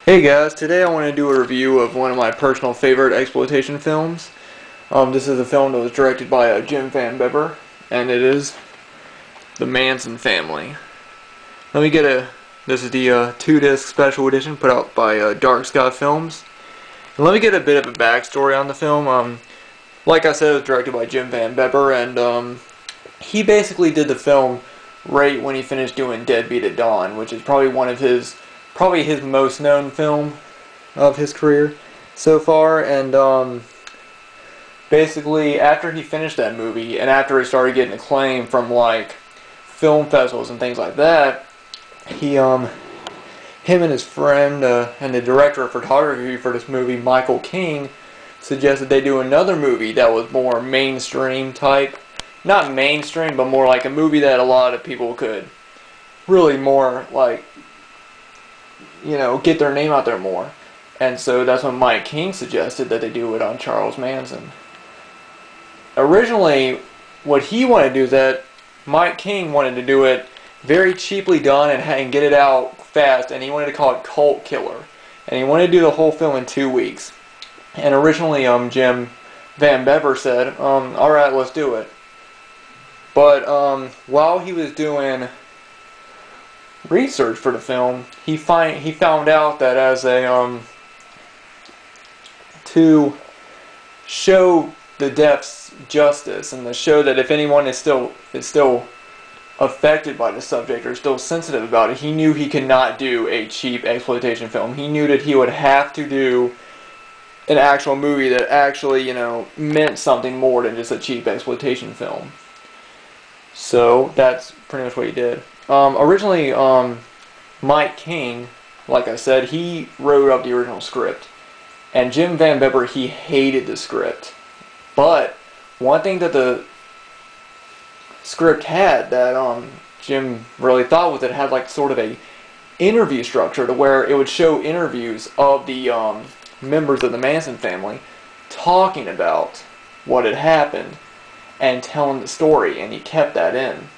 Hey guys, today I want to do a review of one of my personal favorite exploitation films. This is a film that was directed by Jim Vanbebber, and it is The Manson Family. This is the 2-disc special edition put out by Dark Sky Films. And let me get a bit of a backstory on the film. Like I said, it was directed by Jim Vanbebber, and he basically did the film right when he finished doing Deadbeat at Dawn, which is probably his most known film of his career so far. And basically after he finished that movie and after he started getting acclaim from like film festivals and things like that, him and his friend and the director of photography for this movie, Michael King, suggested they do another movie that was more mainstream type. Not mainstream, but more like a movie that a lot of people could really more like, get their name out there more. And so that's when Mike King suggested that they do it on Charles Manson. Originally, what he wanted to do is that Mike King wanted to do it very cheaply done and get it out fast, and he wanted to call it Cult Killer. And he wanted to do the whole film in 2 weeks. And originally, Jim Vanbebber said, alright, let's do it. But while he was doing research for the film, he found out that as a to show the deaf's justice and to show that if anyone is still affected by the subject or still sensitive about it, he knew he could not do a cheap exploitation film. He knew that he would have to do an actual movie that actually, meant something more than just a cheap exploitation film. So that's pretty much what he did. Originally, Mike King, like I said, he wrote up the original script. And Jim Vanbebber, he hated the script. But one thing that the script had that Jim really thought was it had like sort of a interview structure to where it would show interviews of the members of the Manson family talking about what had happened and telling the story, and he kept that in.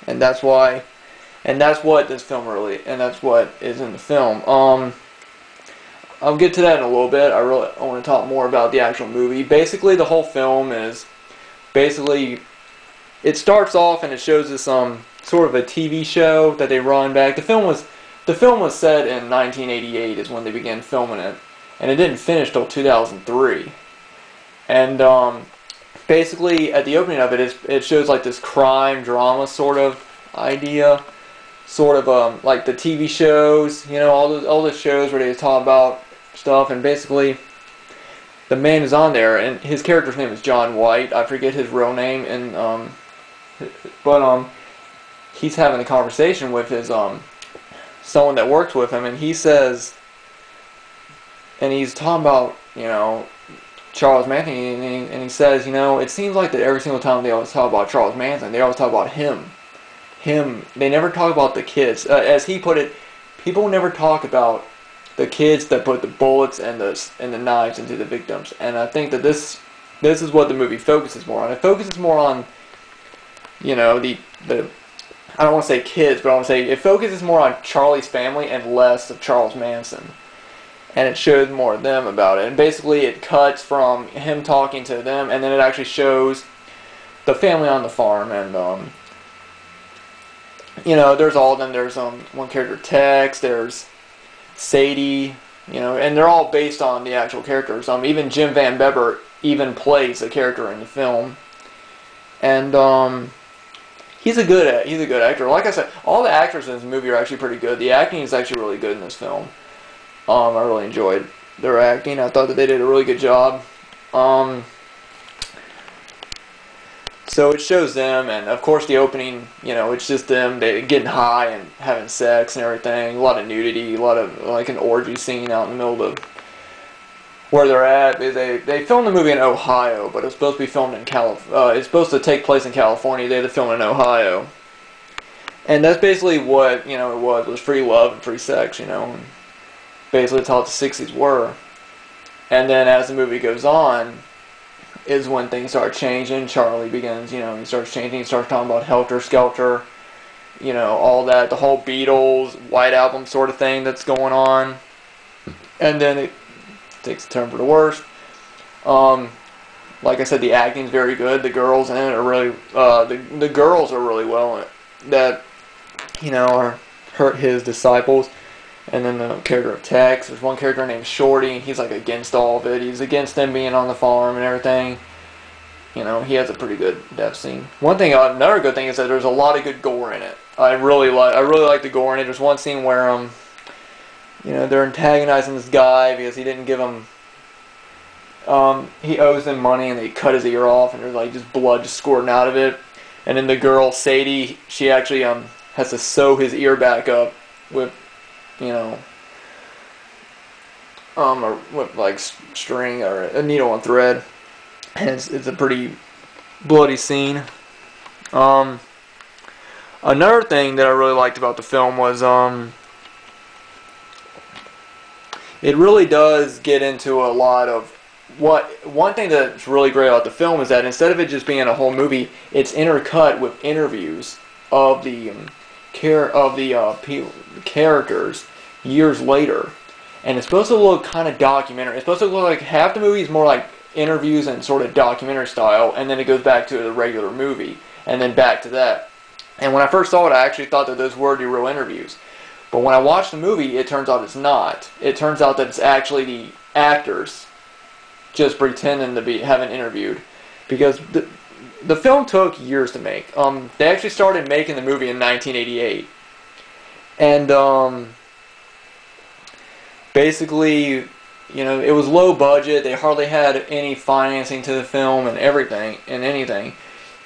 And that's what this film really, and that's what is in the film. I'll get to that in a little bit. I want to talk more about the actual movie. Basically, the whole film is it starts off and it shows this sort of a TV show that they run back. The film was set in 1988 is when they began filming it, and it didn't finish till 2003. And basically, at the opening of it, it shows like this crime drama sort of idea, sort of like the TV shows, all the shows where they talk about stuff. And basically, the man is on there, and his character's name is John White. I forget his real name, and but he's having a conversation with his someone that works with him, and he says, and he's talking about Charles Manson, and he says, it seems like that every single time they always talk about Charles Manson, they always talk about him. They never talk about the kids. As he put it, people never talk about the kids that put the bullets and the knives into the victims. And I think that this is what the movie focuses more on. It focuses more on, the I don't want to say kids, but I want to say it focuses more on Charlie's family and less of Charles Manson. And it shows more of them about it. And basically it cuts from him talking to them, and then it actually shows the family on the farm. And there's all of them. There's one character, Tex, there's Sadie, and they're all based on the actual characters. Even Jim Vanbebber even plays a character in the film. And he's a good actor. Like I said, all the actors in this movie are actually pretty good. The acting is actually really good in this film. I really enjoyed their acting. I thought that they did a really good job. So it shows them, and of course the opening, it's just them getting high and having sex and everything. A lot of nudity, a lot of like an orgy scene out in the middle of where they're at. They filmed the movie in Ohio, but it's supposed to be filmed in it's supposed to take place in California. They had to film in Ohio, and that's basically what it was free love and free sex, And basically, that's how the 60s were. And then as the movie goes on, is when things start changing. Charlie begins, he starts changing. He starts talking about Helter Skelter, all that. The whole Beatles, White Album sort of thing that's going on. and then it takes a turn for the worst. Like I said, the acting's very good. The girls in it are really, the girls are really well in it. That, are hurt his disciples. And then the character of Tex, there's one character named Shorty, and he's like against all of it. He's against them being on the farm and everything. He has a pretty good death scene. Another good thing is that there's a lot of good gore in it. I really like the gore in it. There's one scene where they're antagonizing this guy because he didn't give him. He owes them money, and they cut his ear off, and there's like just blood just squirting out of it. And then the girl Sadie, she actually has to sew his ear back up with with like string or a needle and thread, and it's a pretty bloody scene. Another thing that I really liked about the film was it really does get into a lot of one thing that's really great about the film is that instead of it just being a whole movie, it's intercut with interviews of the characters years later, and it's supposed to look kind of documentary. It's supposed to look like half the movie is more like interviews and sort of documentary style, and then it goes back to the regular movie, and then back to that. And when I first saw it, I actually thought that those were the real interviews. But when I watched the movie, it turns out it's not. It turns out that it's actually the actors just pretending to having interviewed, because the film took years to make. They actually started making the movie in 1988, and basically, it was low budget. They hardly had any financing to the film and anything.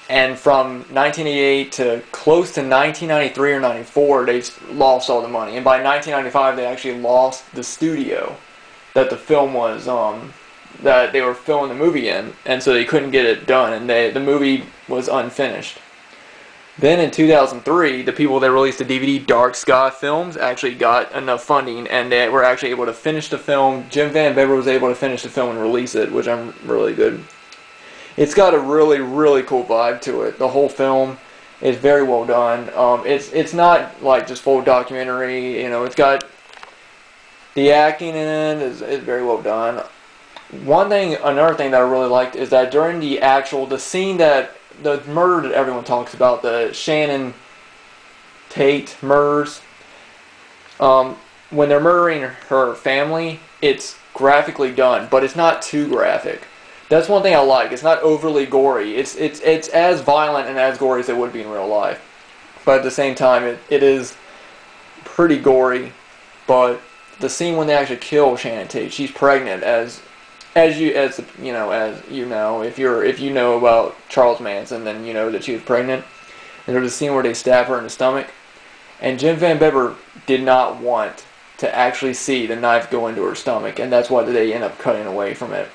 And from 1988 to close to 1993 or 94, they lost all the money. And by 1995, they actually lost the studio that the film was, that they were filming the movie in, and so they couldn't get it done, and the movie was unfinished. Then in 2003, the people that released the DVD, Dark Sky Films, actually got enough funding, and they were actually able to finish the film. Jim Vanbebber was able to finish the film and release it, which I'm really good. It's got a really, really cool vibe to it. The whole film is very well done. It's not like just full documentary. It's got the acting in it is very well done. Another thing that I really liked is that during the scene the murder that everyone talks about, the Shannon Tate murders, when they're murdering her family, it's graphically done, but it's not too graphic. That's one thing I like. It's not overly gory. It's as violent and as gory as it would be in real life, but at the same time, it is pretty gory. But the scene when they actually kill Shannon Tate, she's pregnant if you know about Charles Manson, then you know that she was pregnant. And there's a scene where they stab her in the stomach, and Jim Vanbebber did not want to actually see the knife go into her stomach, and that's why they end up cutting away from it.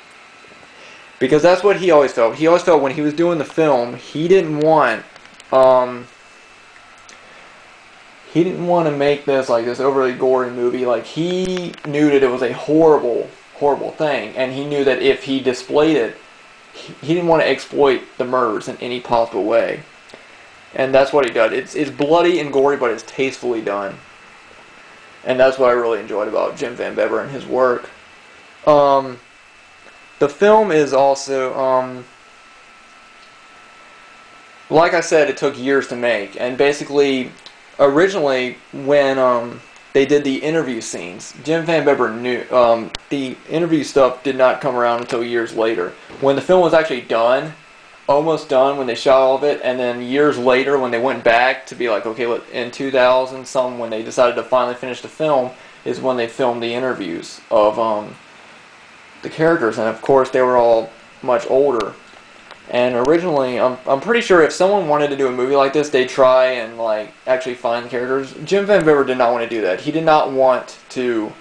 Because that's what he always felt. He always felt when he was doing the film, he didn't want to make this like this overly gory movie. Like, he knew that it was a horrible thing, and he knew that if he displayed it, he didn't want to exploit the murders in any possible way. And that's what he did. It's bloody and gory, but it's tastefully done. And that's what I really enjoyed about Jim Vanbebber and his work. The film is also, like I said, it took years to make. And basically, originally, when they did the interview scenes, Jim Vanbebber knew the interview stuff did not come around until years later. When the film was actually done, almost done, when they shot all of it, and then years later when they went back to be like, okay, in 2000, when they decided to finally finish the film, is when they filmed the interviews of the characters, and of course they were all much older. And originally, I'm pretty sure if someone wanted to do a movie like this, they'd try and like actually find the characters. Jim Vanbebber did not want to do that. He did not want to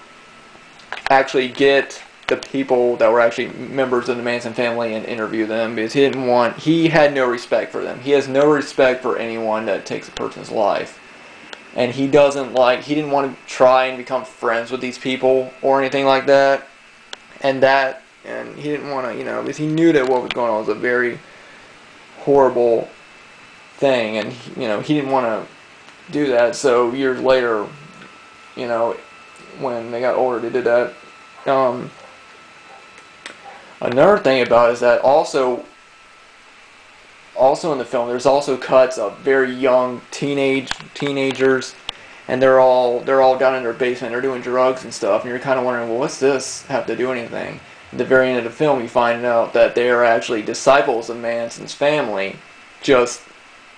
actually get the people that were actually members of the Manson family and interview them, because he had no respect for them. He has no respect for anyone that takes a person's life. And he didn't want to try and become friends with these people or anything like that. And he didn't want to, because he knew that what was going on was a very horrible thing, and he didn't want to do that. So years later, when they got older, they did that. another thing about it is that also in the film, there's also cuts of very young teenagers, and they're all down in their basement. They're doing drugs and stuff, and you're kind of wondering, well, what's this have to do anything? At the very end of the film, you find out that they are actually disciples of Manson's family, just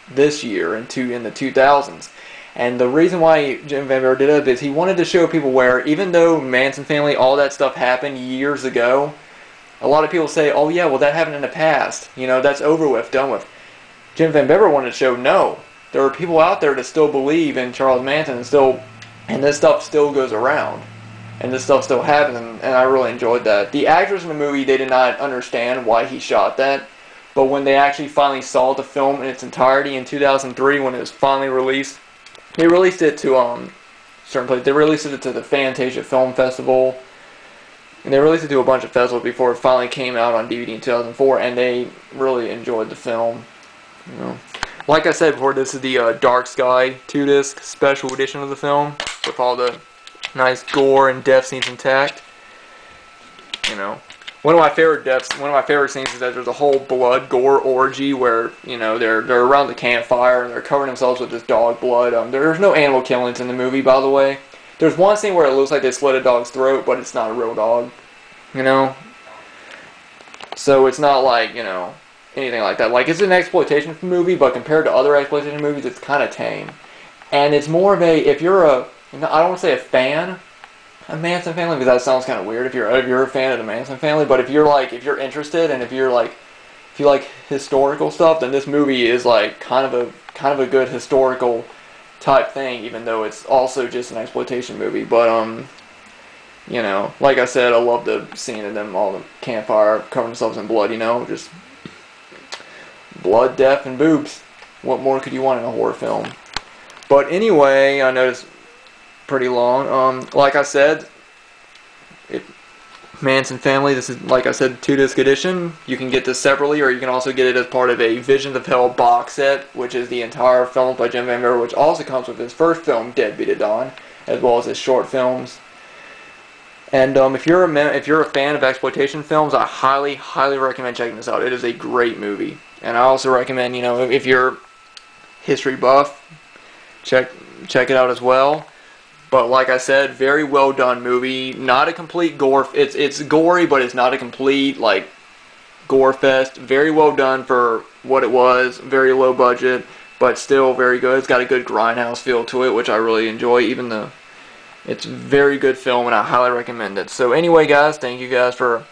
this year in the 2000s. And the reason why Jim Vanbebber did it is he wanted to show people where, even though Manson Family, all that stuff happened years ago, a lot of people say, oh yeah, well that happened in the past. You know, that's over with, done with. Jim Vanbebber wanted to show, no, there are people out there that still believe in Charles Manson, and this stuff still goes around. And this stuff still happens, and I really enjoyed that. The actors in the movie, they did not understand why he shot that, but when they actually finally saw the film in its entirety in 2003, when it was finally released, they released it to certain places. They released it to the Fantasia Film Festival, and they released it to a bunch of festivals before it finally came out on DVD in 2004, and they really enjoyed the film. You know, like I said before, this is the Dark Sky 2-disc special edition of the film with all the nice gore and death scenes intact. You know, one of my favorite scenes is that there's a whole blood gore orgy where, you know, they're around the campfire and they're covering themselves with this dog blood. There's no animal killings in the movie, by the way. There's one scene where it looks like they slit a dog's throat, but it's not a real dog. You know, so it's not like, you know, anything like that. Like, it's an exploitation movie, but compared to other exploitation movies, it's kind of tame. And it's more of a, if you're a, I don't want to say a fan of Manson Family, because that sounds kind of weird if you're a fan of the Manson Family, but if you're interested, and if you like historical stuff, then this movie is like kind of a good historical type thing, even though it's also just an exploitation movie. But you know, like I said, I love the scene of them all the campfire covering themselves in blood. You know, just blood, death, and boobs. What more could you want in a horror film? But anyway, I know it's pretty long. Like I said, Manson Family, this is, like I said, 2-disc edition. You can get this separately, or you can also get it as part of a Visions of Hell box set, which is the entire film by Jim Vanbebber, which also comes with his first film, Deadbeat at Dawn, as well as his short films. And if you're a fan of exploitation films, I highly recommend checking this out. It is a great movie, and I also recommend, you know, if you're history buff, check it out as well. But like I said, very well done movie. Not a complete gore. It's gory, but it's not a complete like gore fest. Very well done for what it was. Very low budget, but still very good. It's got a good grindhouse feel to it, which I really enjoy. Even though it's a very good film, and I highly recommend it. So anyway, guys, thank you guys for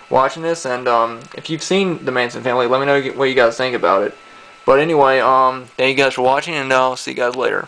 watching this. And if you've seen The Manson Family, let me know what you guys think about it. But anyway, thank you guys for watching, and I'll see you guys later.